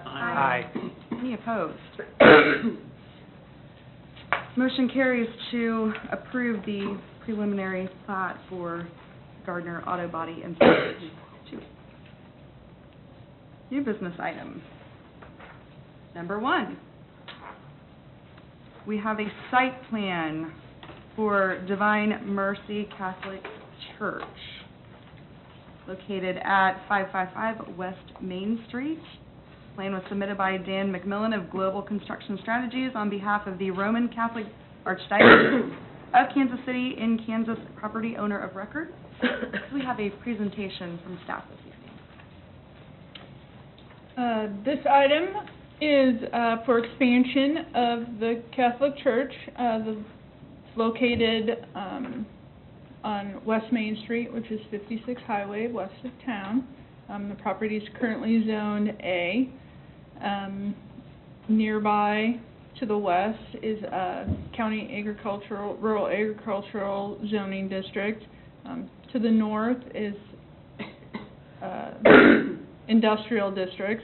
Aye. Any opposed? Motion carries to approve the preliminary plat for Gardner Auto Body and Service. New business item. Number 1. We have a site plan for Divine Mercy Catholic Church located at 555 West Main Street. Plan was submitted by Dan McMillan of Global Construction Strategies on behalf of the Roman Catholic Archdiocese of Kansas City in Kansas, property owner of record. We have a presentation from staff this evening. This item is for expansion of the Catholic Church. It's located on West Main Street, which is 56 Highway, west of town. The property is currently zoned A. Nearby to the west is County Rural Agricultural Zoning District. To the north is Industrial District,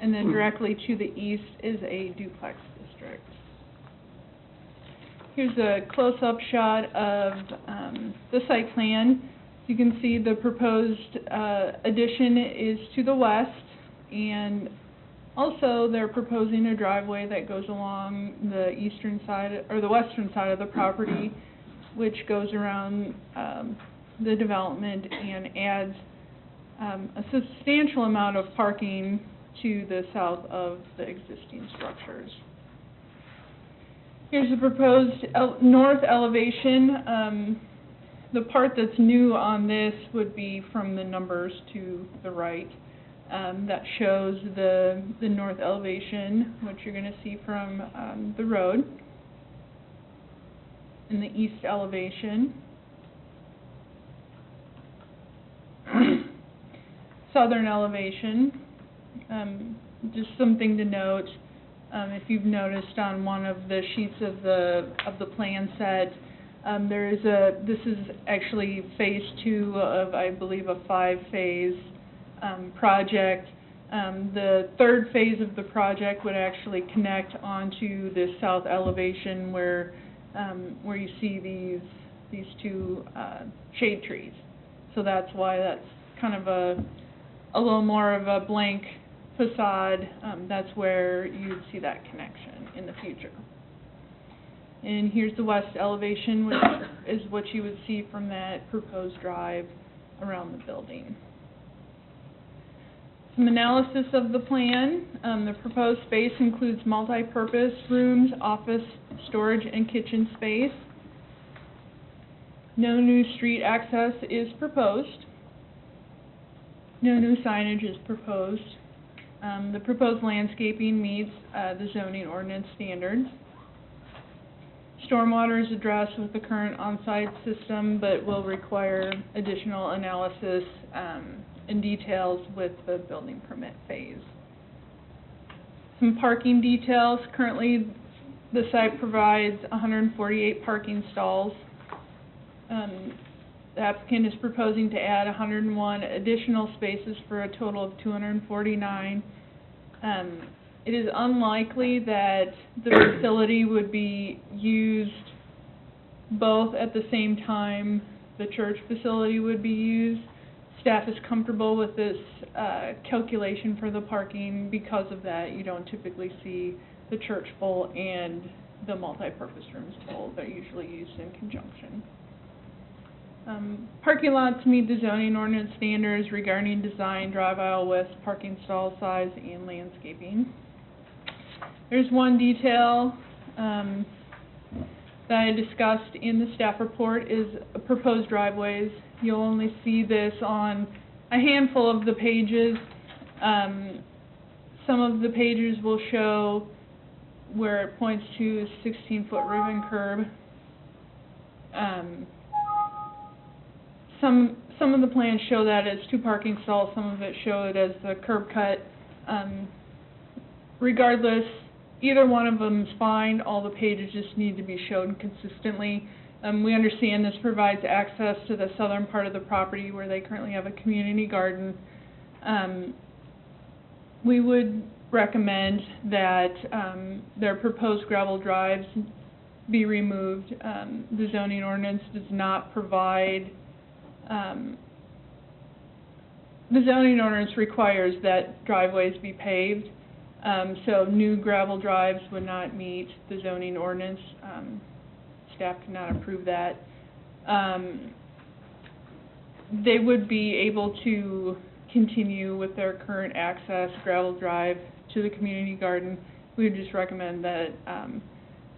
and then directly to the east is a duplex district. Here's a close-up shot of the site plan. You can see the proposed addition is to the west, and also they're proposing a driveway that goes along the eastern side, or the western side of the property, which goes around the development and adds a substantial amount of parking to the south of the existing structures. Here's the proposed north elevation. The part that's new on this would be from the numbers to the right. That shows the north elevation, which you're going to see from the road, and the east elevation. Southern elevation. Just something to note, if you've noticed on one of the sheets of the plan set, this is actually phase 2 of, I believe, a 5-phase project. The third phase of the project would actually connect onto this south elevation where you see these two shade trees. So that's why that's kind of a little more of a blank facade. That's where you'd see that connection in the future. And here's the west elevation, which is what you would see from that proposed drive around the building. Some analysis of the plan. The proposed space includes multi-purpose rooms, office, storage, and kitchen space. No new street access is proposed. No new signage is proposed. The proposed landscaping meets the zoning ordinance standards. Stormwater is addressed with the current on-site system, but will require additional analysis and details with the building permit phase. Some parking details. Currently, the site provides 148 parking stalls. The applicant is proposing to add 101 additional spaces for a total of 249. It is unlikely that the facility would be used both at the same time the church facility would be used. Staff is comfortable with this calculation for the parking. Because of that, you don't typically see the church full and the multi-purpose rooms full. They're usually used in conjunction. Parking lots meet the zoning ordinance standards regarding design, drive aisle width, parking stall size, and landscaping. There's one detail that I discussed in the staff report is proposed driveways. You'll only see this on a handful of the pages. Some of the pages will show where it points to a 16-foot ribbon curb. Some of the plans show that as 2 parking stalls, some of it show it as the curb cut. Regardless, either one of them is fine. All the pages just need to be shown consistently. We understand this provides access to the southern part of the property where they currently have a community garden. We would recommend that their proposed gravel drives be removed. The zoning ordinance does not provide, the zoning ordinance requires that driveways be paved, so new gravel drives would not meet the zoning ordinance. Staff cannot approve that. They would be able to continue with their current access gravel drive to the community garden. We would just recommend that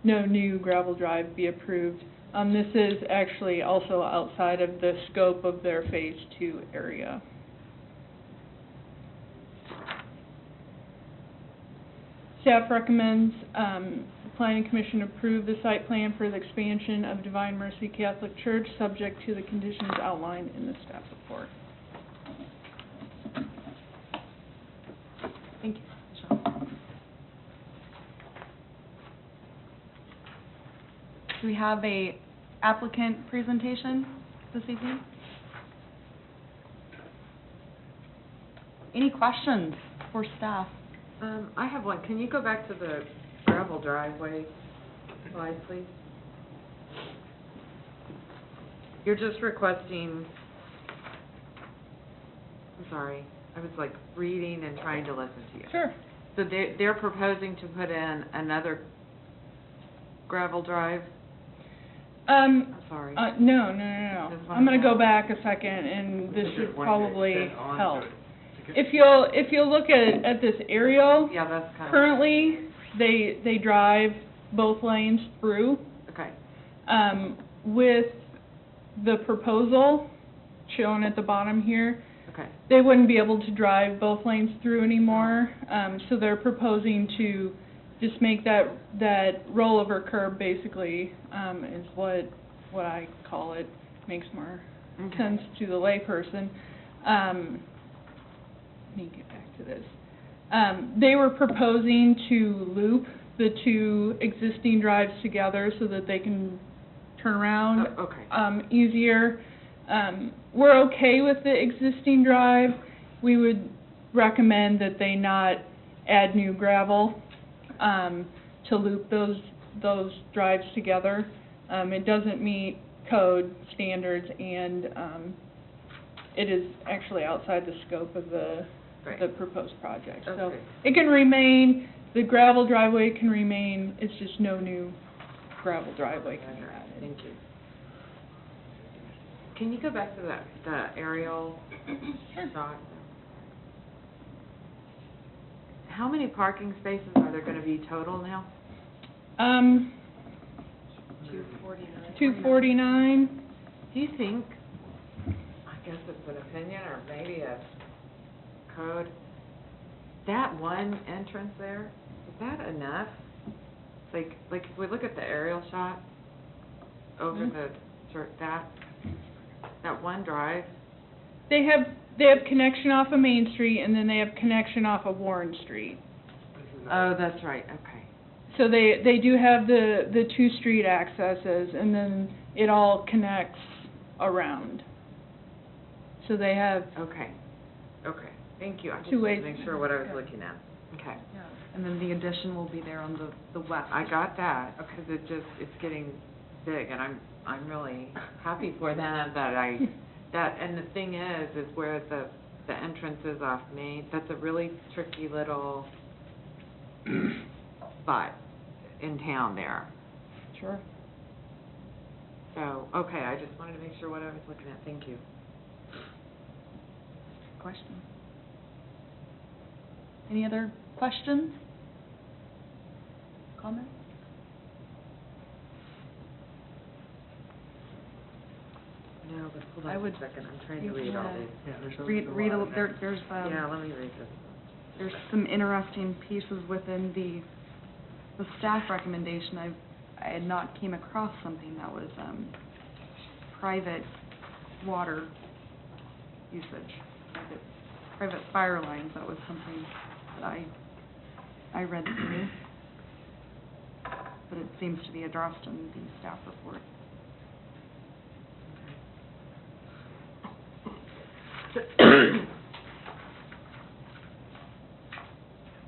no new gravel drive be approved. This is actually also outside of the scope of their Phase 2 area. Staff recommends the Planning Commission approve the site plan for the expansion of Divine Mercy Catholic Church, subject to the conditions outlined in the staff report. Thank you, Michelle. Do we have a applicant presentation this evening? Any questions for staff? I have one. Can you go back to the gravel driveway slide, please? You're just requesting, I'm sorry, I was like reading and trying to listen to you. Sure. So they're proposing to put in another gravel drive? I'm sorry. No. Just one I'm going to more. go back a second, and this should probably help. to If you'll look at this aerial, Yeah, that's kind of, currently they drive both lanes through. okay, With the proposal shown at the bottom here, okay, they wouldn't be able to drive both lanes through anymore. So they're proposing to just make that rollover curb basically, is what I call it. Makes more okay. sense to the layperson. Let me get back to this. They were proposing to loop the two existing drives together so that they can turn around Okay. easier. We're okay with the existing drive. We would recommend that they not add new gravel to loop those drives together. It doesn't meet code standards, and it is actually outside the scope of the proposed project. So Okay. it can remain, the gravel driveway can remain, it's just no new gravel driveway can be added. Thank you. Can you go back to the aerial shot? How many parking spaces are there going to be total now? 249. Do you think, I guess it's an opinion or maybe a code, that one entrance there, is that enough? Like if we look at the aerial shot over the church, that one drive, They have connection off of Main Street, and then they have connection off of Warren Street. oh, that's right, okay. So they do have the two street accesses, and then it all connects around. So they have, Okay, thank you. I just Two wanted ways. to make sure what I was Yeah. looking at. Okay, Yeah. And then the addition will be there on the west. I got that, because it's getting big, and I'm really happy for them that, and the thing is where the entrance is off Main, that's a really tricky little spot in town there. sure. So, okay, I just wanted to make sure what I was looking at. Thank you. Question. Any other questions? Comments? No, but hold I on would- a second. I'm trying to read all these. Yeah, there's Read a little, there's Yeah, let me read this. there's some interesting pieces within the staff recommendation. I had not came across something that was private water usage, private fire lines. That was something that I read through, but it seems to be addressed in the staff report.